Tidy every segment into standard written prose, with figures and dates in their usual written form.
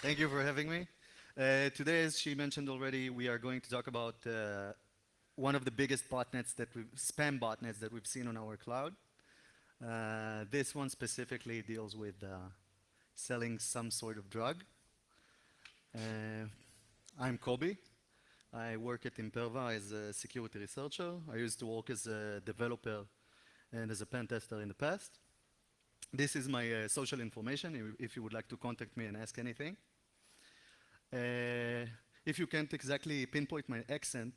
Thank you for having me. Today, as she mentioned already, we are going to talk about one of the biggest spam botnets that we've seen on our cloud. This one specifically deals with selling some sort of drug. Uh, I'm Koby. I work at Imperva as a security researcher. I used to work as a developer and as a pen tester in the past. This is my social information if you would like to contact me and ask anything. If you can't exactly pinpoint my accent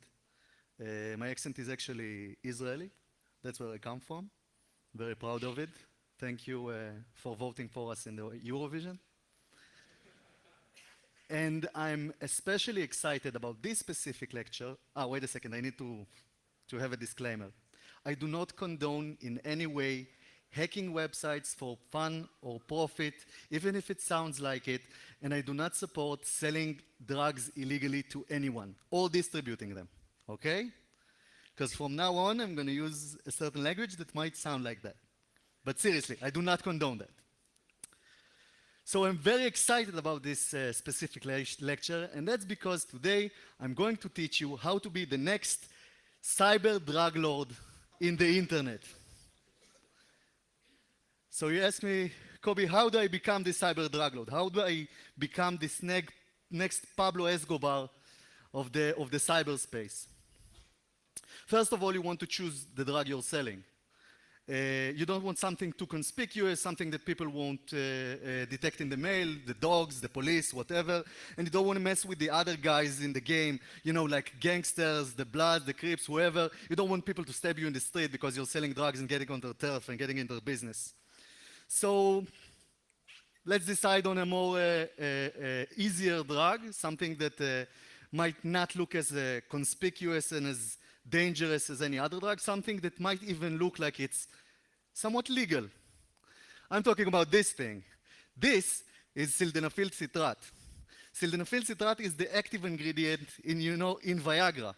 is actually Israeli. That's where I come from. Very proud of it. Thank you for voting for us in the Eurovision. And I'm especially excited about this specific lecture. Wait a second, I need to have a disclaimer. I do not condone in any way hacking websites for fun or profit, even if it sounds like it, and I do not support selling drugs illegally to anyone or distributing them, okay? Because from now on, I'm going to use a certain language that might sound like that. But seriously, I do not condone that. So I'm very excited about this specific lecture, and that's because today I'm going to teach you how to be the next cyber drug lord in the internet. So you ask me, Koby, how do I become this cyber drug lord? How do I become this next Pablo Escobar of the cyberspace? First of all, you want to choose the drug you're selling. You don't want something too conspicuous, something that people won't detect in the mail, the dogs, the police, whatever. And you don't want to mess with the other guys in the game, you know, like gangsters, the Bloods, the Crips, whoever. You don't want people to stab you in the street because you're selling drugs and getting on their turf and getting into their business. So let's decide on a more easier drug, something that might not look as conspicuous and as dangerous as any other drug, something that might even look like it's somewhat legal. I'm talking about this thing. This is sildenafil citrat. Sildenafil citrat is the active ingredient in Viagra.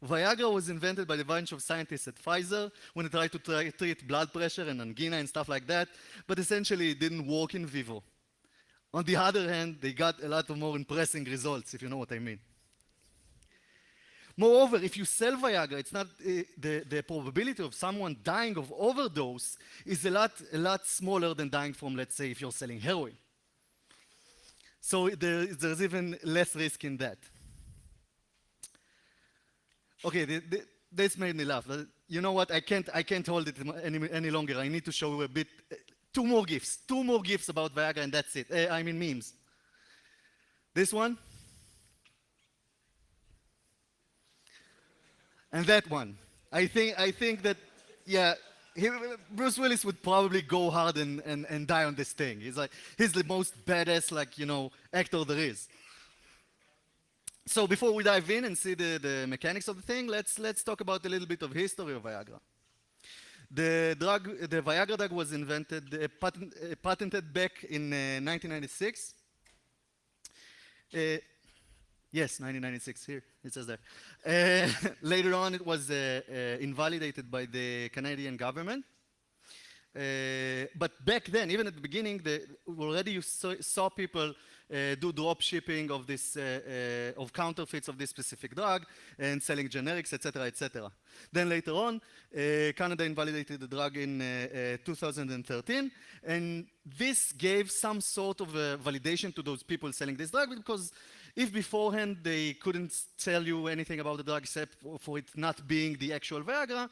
Viagra was invented by a bunch of scientists at Pfizer when they tried to treat blood pressure and angina and stuff like that, but essentially it didn't work in vivo. On the other hand, they got a lot of more impressive results, if you know what I mean. Moreover, if you sell Viagra, it's not the probability of someone dying of overdose is a lot smaller than dying from, let's say, if you're selling heroin. So there's even less risk in that. Okay, this made me laugh. You know what? I can't hold it any longer. I need to show you a bit. Two more gifs about Viagra, and that's it. I mean memes. This one. And that one. I think that, yeah, Bruce Willis would probably go hard and die on this thing. He's the most badass, actor there is. So before we dive in and see the mechanics of the thing, let's talk about a little bit of history of Viagra. The Viagra drug was patented back in 1996. Yes, 1996, here, it says there. Later on, it was invalidated by the Canadian government. But back then, even at the beginning, already you saw people do drop shipping of of counterfeits of this specific drug and selling generics, etc., etc. Then later on, Canada invalidated the drug in 2013, and this gave some sort of validation to those people selling this drug, because if beforehand they couldn't tell you anything about the drug except for it not being the actual Viagra,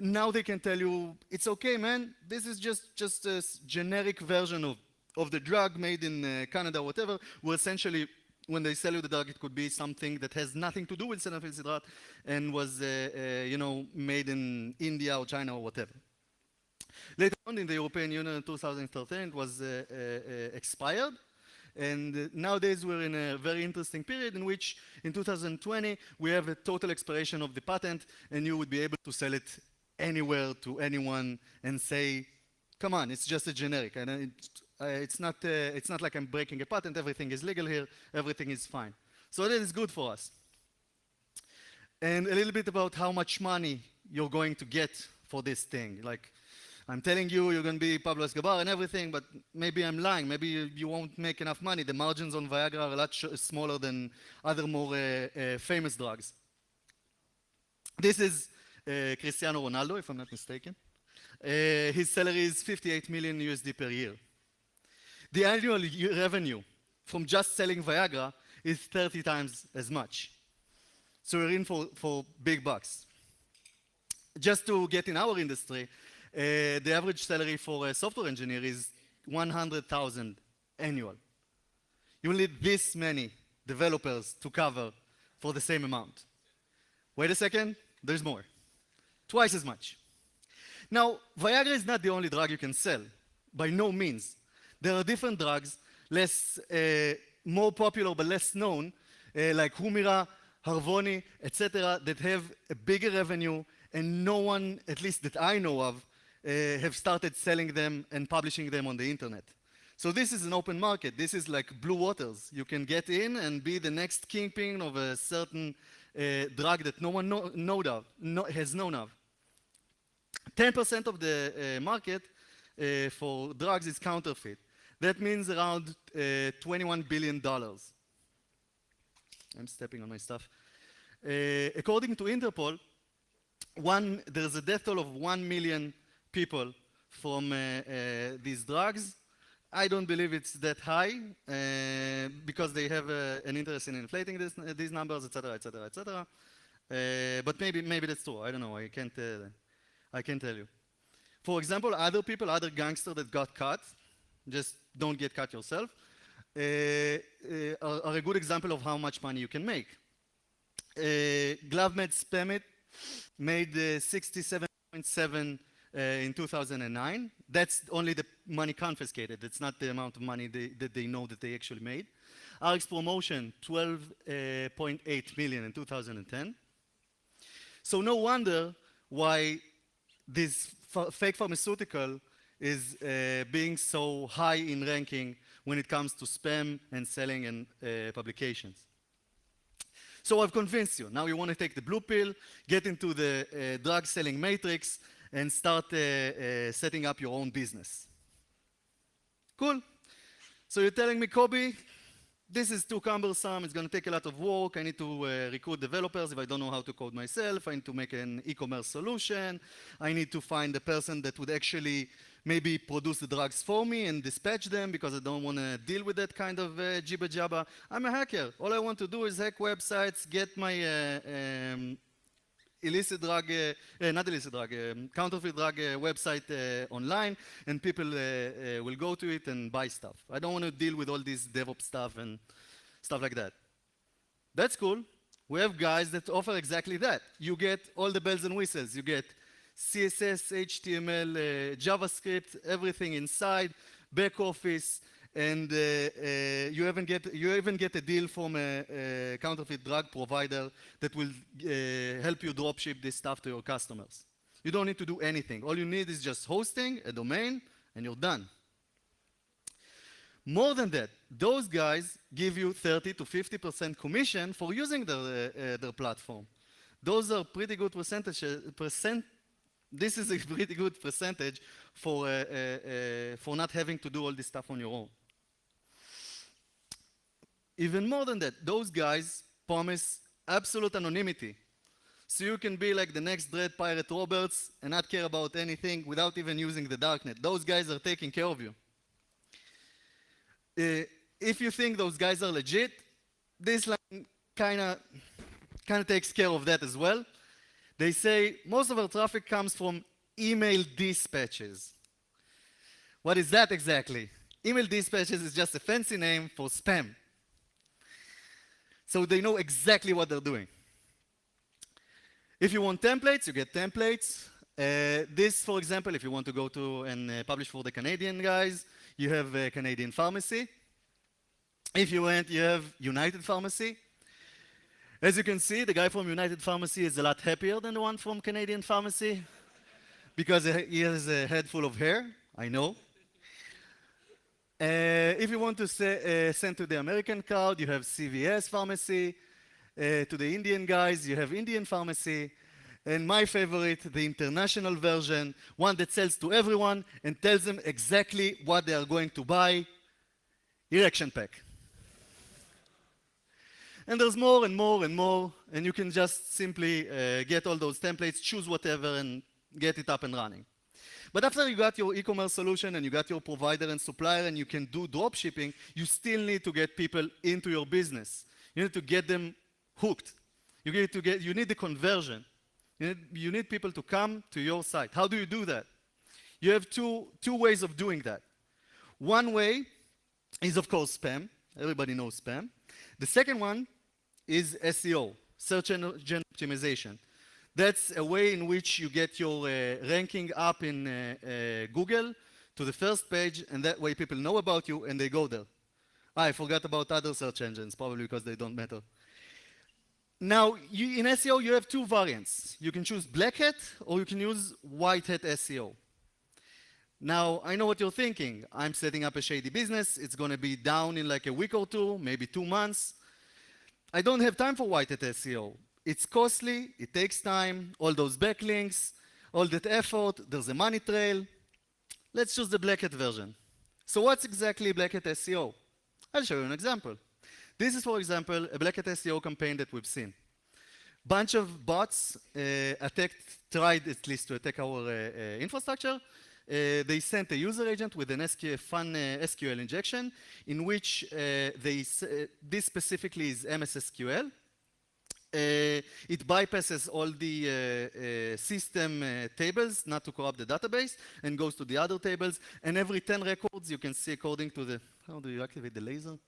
now they can tell you, it's okay, man, this is just a generic version of the drug made in Canada or whatever, where essentially when they sell you the drug, it could be something that has nothing to do with sildenafil citrat and was made in India or China or whatever. Later on in the European Union in 2013, it was expired. And nowadays we're in a very interesting period in which in 2020 we have a total expiration of the patent, and you would be able to sell it anywhere to anyone and say, come on, it's just a generic. And it's not like I'm breaking a patent, everything is legal here, everything is fine. So that is good for us. And a little bit about how much money you're going to get for this thing. I'm telling you, you're going to be Pablo Escobar and everything, but maybe I'm lying. Maybe you won't make enough money. The margins on Viagra are a lot smaller than other more famous drugs. This is Cristiano Ronaldo, if I'm not mistaken. His salary is 58 million USD per year. The annual revenue from just selling Viagra is 30 times as much. So we're in for big bucks. Just to get in our industry, the average salary for a software engineer is 100,000 annual. You need this many developers to cover for the same amount. Wait a second, there's more. Twice as much. Now, Viagra is not the only drug you can sell. By no means. There are different drugs, more popular but less known, like Humira, Harvoni, etc., that have a bigger revenue, and no one, at least that I know of, have started selling them and publishing them on the internet. So this is an open market. This is like blue waters. You can get in and be the next kingpin of a certain drug that no one has known of. 10% of the market for drugs is counterfeit. That means around $21 billion. I'm stepping on my stuff. According to Interpol, there's a death toll of 1 million people from these drugs. I don't believe it's that high because they have an interest in inflating these numbers, etc., etc., etc. But maybe that's true. I don't know. I can't tell you. For example, other gangsters that got caught, just don't get caught yourself, are a good example of how much money you can make. GloveMed Spamit made 67.7 in 2009. That's only the money confiscated. It's not the amount of money that they know that they actually made. RX Promotion, 12.8 million in 2010. So no wonder why this fake pharmaceutical is being so high in ranking when it comes to spam and selling and publications. So I've convinced you. Now you want to take the blue pill, get into the drug selling matrix, and start setting up your own business. Cool. So you're telling me, Koby, this is too cumbersome, it's going to take a lot of work, I need to recruit developers if I don't know how to code myself, I need to make an e-commerce solution, I need to find a person that would actually maybe produce the drugs for me and dispatch them because I don't want to deal with that kind of jibba jabba. I'm a hacker. All I want to do is hack websites, get my counterfeit drug website online, and people will go to it and buy stuff. I don't want to deal with all this DevOps stuff and stuff like that. That's cool. We have guys that offer exactly that. You get all the bells and whistles. You get CSS, HTML, JavaScript, everything inside, back office, and you even get a deal from a counterfeit drug provider that will help you dropship this stuff to your customers. You don't need to do anything. All you need is just hosting, a domain, and you're done. More than that, those guys give you 30 to 50% commission for using their platform. Those are pretty good This is a pretty good percentage for not having to do all this stuff on your own. Even more than that, those guys promise absolute anonymity. So you can be like the next Dread Pirate Roberts and not care about anything without even using the darknet. Those guys are taking care of you. If you think those guys are legit, this line kind of takes care of that as well. They say most of our traffic comes from email dispatches. What is that exactly? Email dispatches is just a fancy name for spam. So they know exactly what they're doing. If you want templates, you get templates. This, for example, if you want to go to and publish for the Canadian guys, you have a Canadian Pharmacy. If you want, you have United Pharmacy. As you can see, the guy from United Pharmacy is a lot happier than the one from Canadian Pharmacy because he has a head full of hair, I know. If you want to send to the American crowd, you have CVS Pharmacy. To the Indian guys, you have Indian Pharmacy. And my favorite, the international version, one that sells to everyone and tells them exactly what they are going to buy. Erection pack. And there's more and more and more, and you can just simply get all those templates, choose whatever, and get it up and running. But after you got your e-commerce solution and you got your provider and supplier and you can do drop shipping, you still need to get people into your business. You need to get them hooked. You need the conversion. You need people to come to your site. How do you do that? You have two ways of doing that. One way is, of course, spam. Everybody knows spam. The second one is SEO, search engine optimization. That's a way in which you get your ranking up in Google to the first page, and that way people know about you and they go there. I forgot about other search engines, probably because they don't matter. Now, in SEO, you have two variants. You can choose black hat or you can use white hat SEO. Now, I know what you're thinking. I'm setting up a shady business. It's going to be down in like a week or two, maybe 2 months. I don't have time for white hat SEO. It's costly, it takes time, all those backlinks, all that effort, there's a money trail. Let's choose the black hat version. So what's exactly black hat SEO? I'll show you an example. This is, for example, a black hat SEO campaign that we've seen. Bunch of bots tried at least to attack our infrastructure. They sent a user agent with an fun SQL injection in which this specifically is MS SQL. It bypasses all the system tables, not to corrupt the database, and goes to the other tables. And every 10 records, you can see according to the, how do you activate the laser?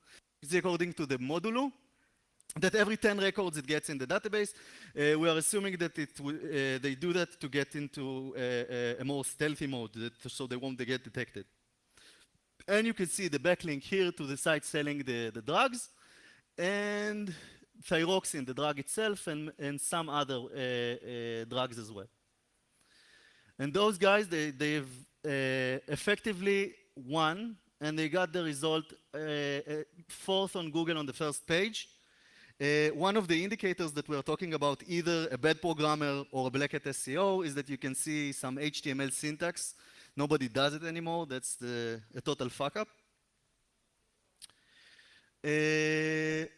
You see according to the modulo, that every 10 records it gets in the database. We are assuming that they do that to get into a more stealthy mode, so they won't get detected. And you can see the backlink here to the site selling the drugs, and thyroxine, the drug itself, and some other drugs as well. And those guys, they've effectively won, and they got the result 4th on Google on the first page. One of the indicators that we're talking about, either a bad programmer or a black hat SEO, is that you can see some HTML syntax. Nobody does it anymore. That's a total fuck up. And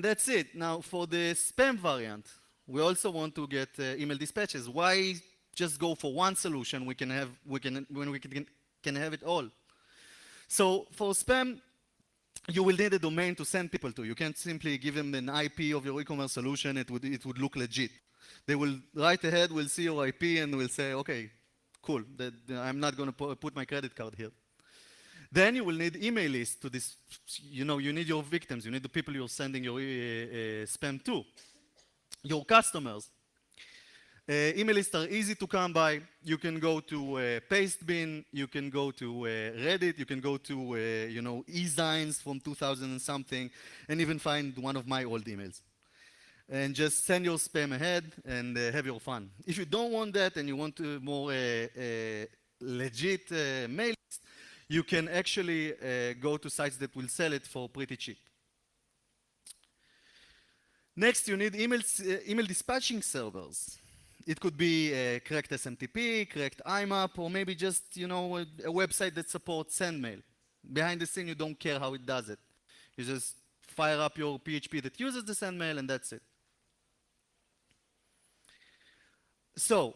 that's it. Now, for the spam variant, we also want to get email dispatches. Why just go for one solution when we can have it all? So for spam, you will need a domain to send people to. You can't simply give them an IP of your e-commerce solution. It would look legit. They will right ahead, will see your IP and will say, okay, cool. I'm not going to put my credit card here. Then you will need email lists to this. You need your victims. You need the people you're sending your spam to. Your customers. Email lists are easy to come by. You can go to Pastebin. You can go to Reddit. You can go to eZines from 2000 and something, and even find one of my old emails. And just send your spam ahead and have your fun. If you don't want that and you want a more legit mail list, you can actually go to sites that will sell it for pretty cheap. Next, you need email dispatching servers. It could be correct SMTP, correct IMAP, or maybe just a website that supports SendMail. Behind the scene, you don't care how it does it. You just fire up your PHP that uses the SendMail, and that's it. So,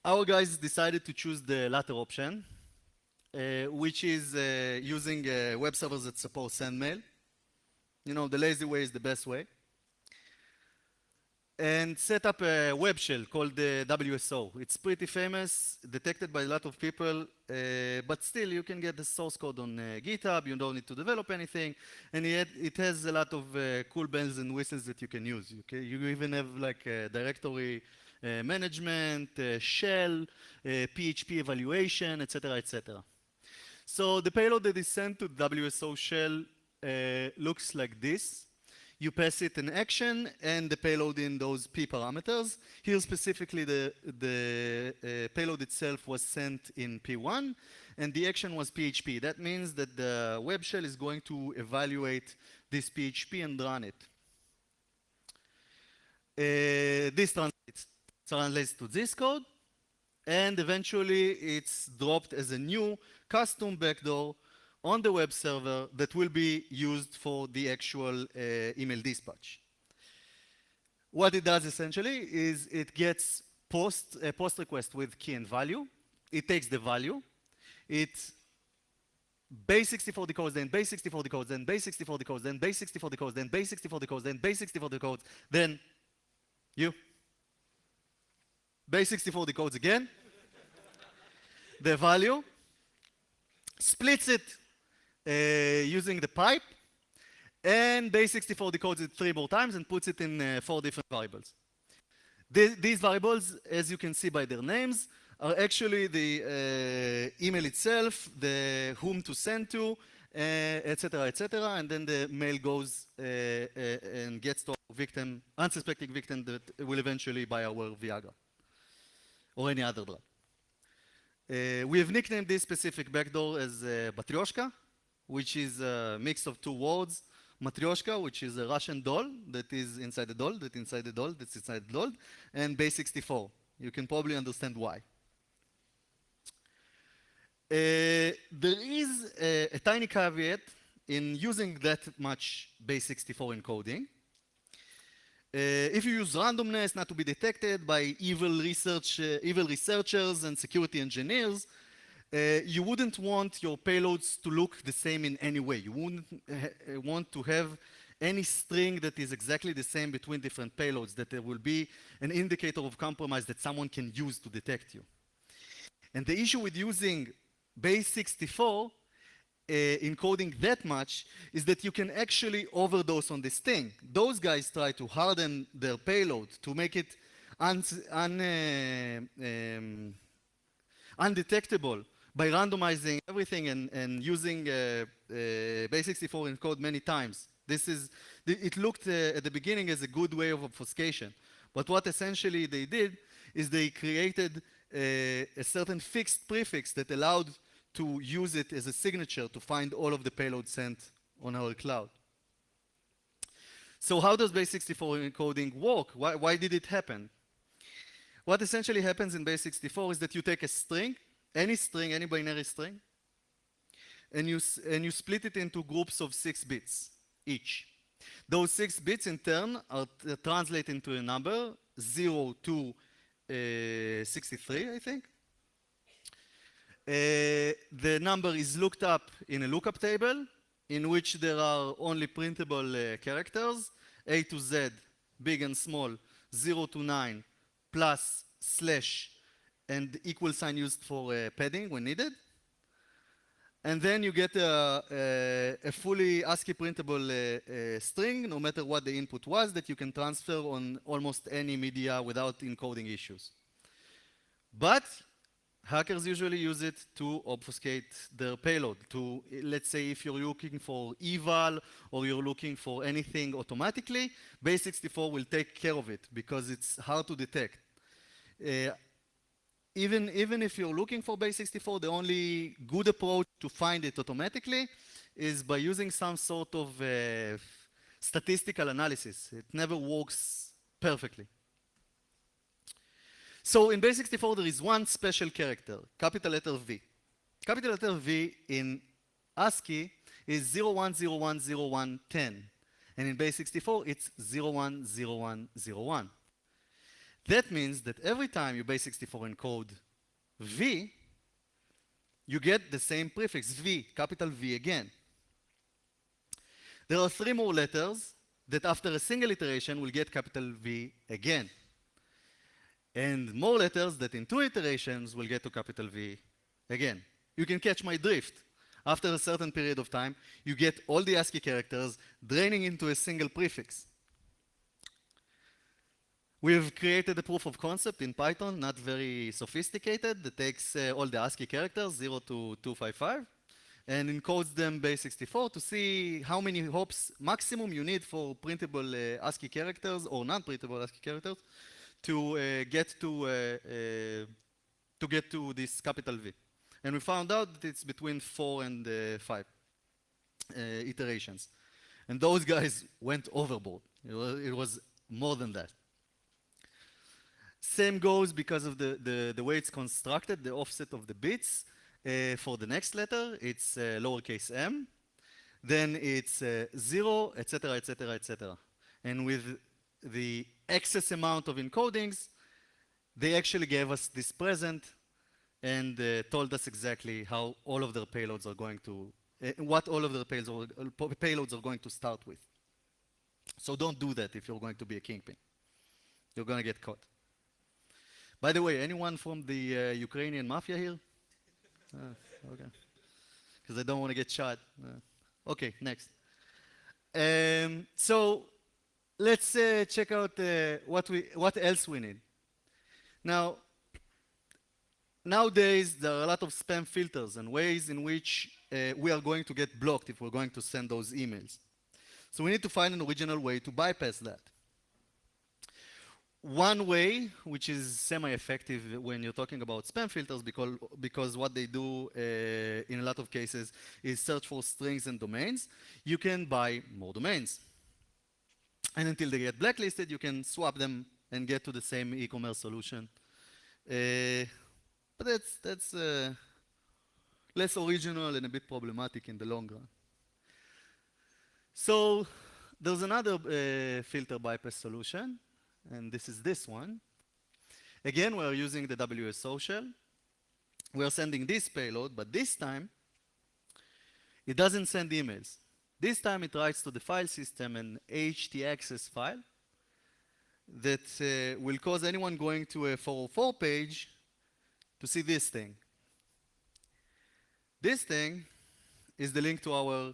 our guys decided to choose the latter option, which is using web servers that support SendMail. The lazy way is the best way. And set up a web shell called the WSO. It's pretty famous, detected by a lot of people, but still you can get the source code on GitHub. You don't need to develop anything, and yet it has a lot of cool bells and whistles that you can use. Okay? You even have like directory management, shell, PHP evaluation, etc., etc. So the payload that is sent to WSO shell looks like this. You pass it an action and the payload in those P parameters. Here specifically the payload itself was sent in P1 and the action was PHP. That means that the web shell is going to evaluate this PHP and run it. This translates translates to this code, and eventually it's dropped as a new custom backdoor on the web server that will be used for the actual email dispatch. What it does essentially is it gets a post request with key and value. It takes the value. It base64 decodes, then base64 decodes, then base64 decodes, then base64 decodes, then base64 decodes, then base64 decodes, then you. Base64 decodes again. The value. Splits it using the pipe. And base64 decodes it 3 more times and puts it in 4 different variables. These variables, as you can see by their names, are actually the email itself, the whom to send to, etc., etc., and then the mail goes and gets to a victim, unsuspecting victim that will eventually buy our Viagra or any other drug. We have nicknamed this specific backdoor as Matryoshka, which is a mix of 2 words. Matryoshka, which is a Russian doll that is inside the doll, that's inside the doll, that's inside the doll, and base64. You can probably understand why. There is a tiny caveat in using that much base64 encoding. If you use randomness not to be detected by evil researchers and security engineers, you wouldn't want your payloads to look the same in any way. You wouldn't want to have any string that is exactly the same between different payloads, that there will be an indicator of compromise that someone can use to detect you. And the issue with using base64 encoding that much is that you can actually overdose on this thing. Those guys try to harden their payload to make it undetectable by randomizing everything and using base64 encode many times. It looked at the beginning as a good way of obfuscation. But what essentially they did is they created a certain fixed prefix that allowed to use it as a signature to find all of the payloads sent on our cloud. So how does base64 encoding work? Why did it happen? What essentially happens in base64 is that you take a string, any binary string, and you split it into groups of 6 bits each. Those 6 bits in turn are translated into a number, 0 to 63, I think. The number is looked up in a lookup table in which there are only printable characters, A to Z, big and small, 0 to 9, plus, slash, and equal sign used for padding when needed. And then you get a fully ASCII printable string, no matter what the input was, that you can transfer on almost any media without encoding issues. But hackers usually use it to obfuscate their payload. Let's say if you're looking for eval or you're looking for anything automatically, base64 will take care of it because it's hard to detect. Even if you're looking for base64, the only good approach to find it automatically is by using some sort of statistical analysis. It never works perfectly. So in base64, there is one special character, capital letter V. Capital letter V in ASCII is 01010110. And in base64, it's 010101. That means that every time you base64 encode V, you get the same prefix, V, capital V again. There are 3 more letters that after a single iteration will get capital V again. And more letters that in 2 iterations will get to capital V again. You can catch my drift. After a certain period of time, you get all the ASCII characters draining into a single prefix. We've created a proof of concept in Python, not very sophisticated, that takes all the ASCII characters, 0 to 255, and encodes them base64 to see how many hops maximum you need for printable ASCII characters or non-printable ASCII characters to get to this capital V. And we found out that it's between 4 and 5 iterations. And those guys went overboard. It was more than that. Same goes because of the way it's constructed, the offset of the bits. For the next letter, it's lowercase m. Then it's 0, etc., etc., etc. And with the excess amount of encodings, they actually gave us this present and told us exactly how all of their payloads are going to, what all of their payloads are going to start with. So don't do that if you're going to be a kingpin. You're going to get caught. By the way, anyone from the Ukrainian mafia here? Okay. Because I don't want to get shot. Okay, next. So let's check out what else we need. Now, nowadays, there are a lot of spam filters and ways in which we are going to get blocked if we're going to send those emails. So we need to find an original way to bypass that. One way, which is semi-effective when you're talking about spam filters, because what they do in a lot of cases is search for strings and domains, you can buy more domains. And until they get blacklisted, you can swap them and get to the same e-commerce solution. But that's less original and a bit problematic in the long run. So there's another filter bypass solution, and this is this one. Again, we're using the WSO shell. We're sending this payload, but this time, it doesn't send emails. This time it writes to the file system an htaccess file that will cause anyone going to a 404 page to see this thing. This thing is the link to our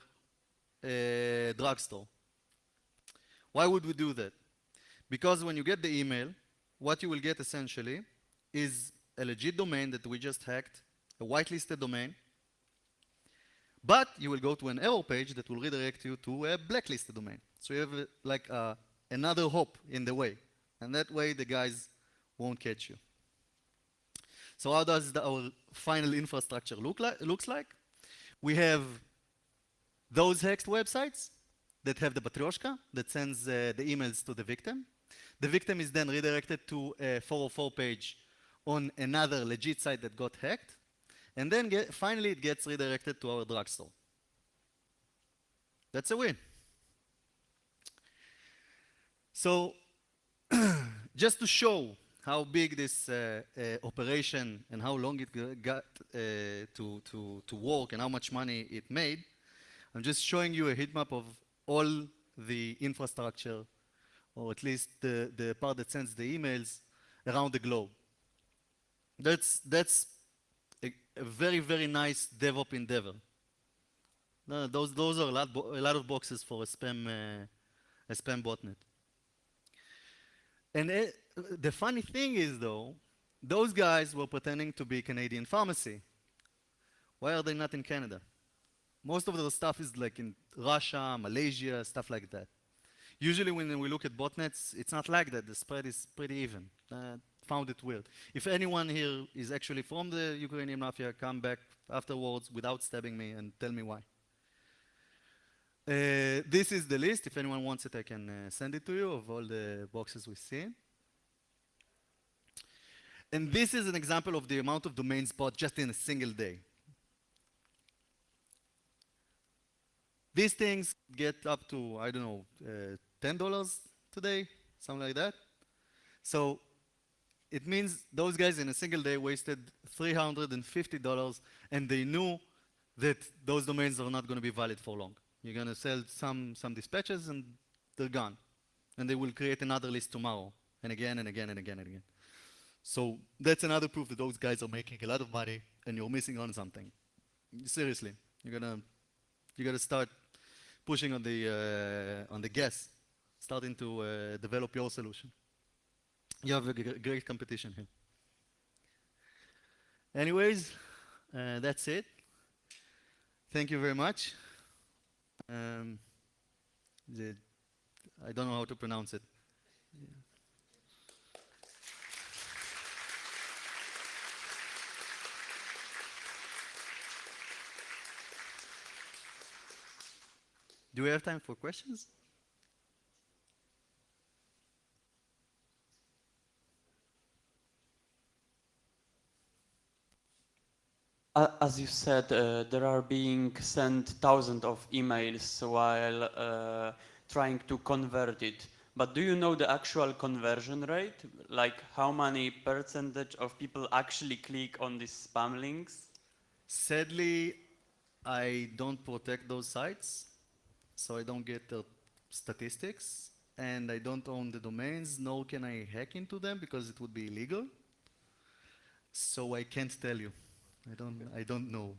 drugstore. Why would we do that? Because when you get the email, what you will get essentially is a legit domain that we just hacked, a whitelisted domain, but you will go to an error page that will redirect you to a blacklisted domain. So you have like another hop in the way, and that way the guys won't catch you. So how does our final infrastructure looks like? We have those hexed websites that have the Matryoshka that sends the emails to the victim. The victim is then redirected to a 404 page on another legit site that got hacked. And then finally it gets redirected to our drugstore. That's a win. So just to show how big this operation and how long it got to work and how much money it made, I'm just showing you a heat map of all the infrastructure, or at least the part that sends the emails around the globe. That's a very, very nice DevOps endeavor. Those are a lot of boxes for a spam botnet. And the funny thing is, though, those guys were pretending to be Canadian pharmacy. Why are they not in Canada? Most of the stuff is like in Russia, Malaysia, stuff like that. Usually when we look at botnets, it's not like that. The spread is pretty even. Found it weird. If anyone here is actually from the Ukrainian mafia, come back afterwards without stabbing me and tell me why. This is the list. If anyone wants it, I can send it to you of all the boxes we see. And this is an example of the amount of domains bought just in a single day. These things get up to, I don't know, $10 today, something like that. So it means those guys in a single day wasted $350, and they knew that those domains are not going to be valid for long. You're going to sell some dispatches, and they're gone. And they will create another list tomorrow, and again, and again, and again, and again. So that's another proof that those guys are making a lot of money, and you're missing on something. Seriously, you gotta start pushing on the gas, starting to develop your solution. You have a great competition here. Anyways, that's it. Thank you very much. I don't know how to pronounce it. Yeah. Do we have time for questions? As you said, there are being sent thousands of emails while trying to convert it. But do you know the actual conversion rate? Like how many percentage of people actually click on these spam links? Sadly, I don't protect those sites, so I don't get the statistics, and I don't own the domains, nor can I hack into them because it would be illegal. So I can't tell you. I don't know.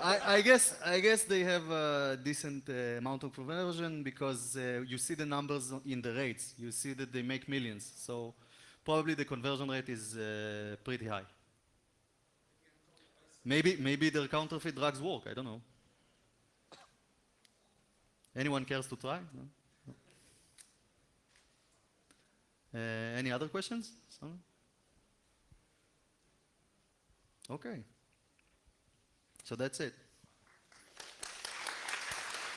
I guess they have a decent amount of conversion because you see the numbers in the rates. You see that they make millions. So probably the conversion rate is pretty high. Maybe their counterfeit drugs work. I don't know. Anyone cares to try? No? Any other questions? Someone? Okay. So that's it.